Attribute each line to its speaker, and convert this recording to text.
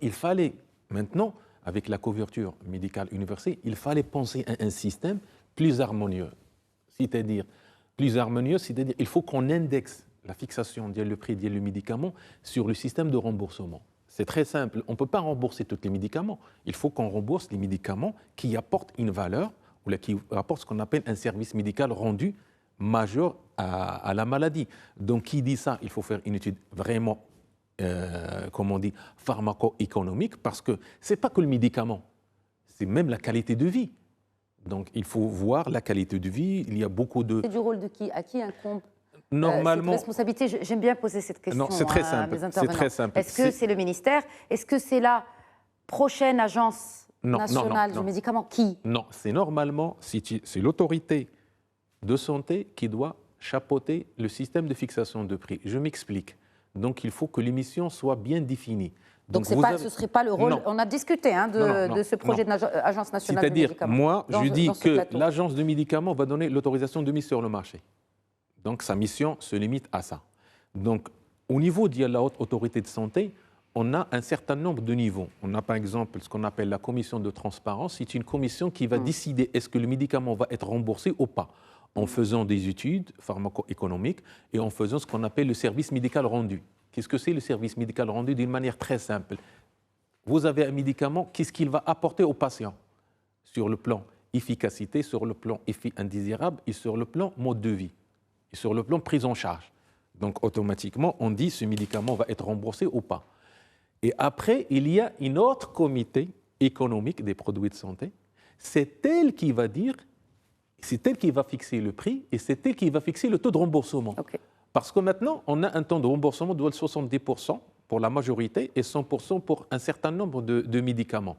Speaker 1: il fallait, maintenant, avec la couverture médicale universelle, il fallait penser à un système plus harmonieux. C'est-à-dire, il faut qu'on indexe la fixation du prix du médicament sur le système de remboursement. C'est très simple. On ne peut pas rembourser tous les médicaments. Il faut qu'on rembourse les médicaments qui apportent une valeur ou qui apportent ce qu'on appelle un service médical rendu majeur à la maladie. Donc, qui dit ça? Il faut faire une étude vraiment, pharmaco-économique, parce que ce n'est pas que le médicament, c'est même la qualité de vie. Donc, il faut voir la qualité de vie. Il y a beaucoup de...
Speaker 2: C'est du rôle de qui? À qui incombe
Speaker 1: normalement,
Speaker 2: cette responsabilité? J'aime bien poser cette question.
Speaker 1: Non, c'est très simple.
Speaker 2: C'est très simple. Est-ce que c'est le ministère? Est-ce que c'est la prochaine agence nationale du médicament? Qui?
Speaker 1: Non, c'est normalement, c'est l'autorité de santé qui doit chapeauter le système de fixation de prix. Je m'explique. Donc, il faut que l'émission soit bien définie.
Speaker 2: Donc ce ne serait pas le rôle... Non. On a discuté de ce projet d'agence nationale du médicament.
Speaker 1: C'est-à-dire, moi, je dis que l'agence du médicament va donner l'autorisation de mise sur le marché. Donc, sa mission se limite à ça. Donc, au niveau de la haute autorité de santé, on a un certain nombre de niveaux. On a par exemple ce qu'on appelle la commission de transparence. C'est une commission qui va décider est-ce que le médicament va être remboursé ou pas, en faisant des études pharmaco-économiques et en faisant ce qu'on appelle le service médical rendu. Qu'est-ce que c'est le service médical rendu? D'une manière très simple. Vous avez un médicament, qu'est-ce qu'il va apporter au patient sur le plan efficacité, sur le plan effet indésirable et sur le plan mode de vie et sur le plan prise en charge. Donc automatiquement, on dit ce médicament va être remboursé ou pas. Et après, il y a une autre comité économique des produits de santé. C'est elle qui va dire, c'est elle qui va fixer le prix et c'est elle qui va fixer le taux de remboursement.
Speaker 2: Okay.
Speaker 1: Parce que maintenant, on a un taux de remboursement de 70% pour la majorité et 100% pour un certain nombre de médicaments.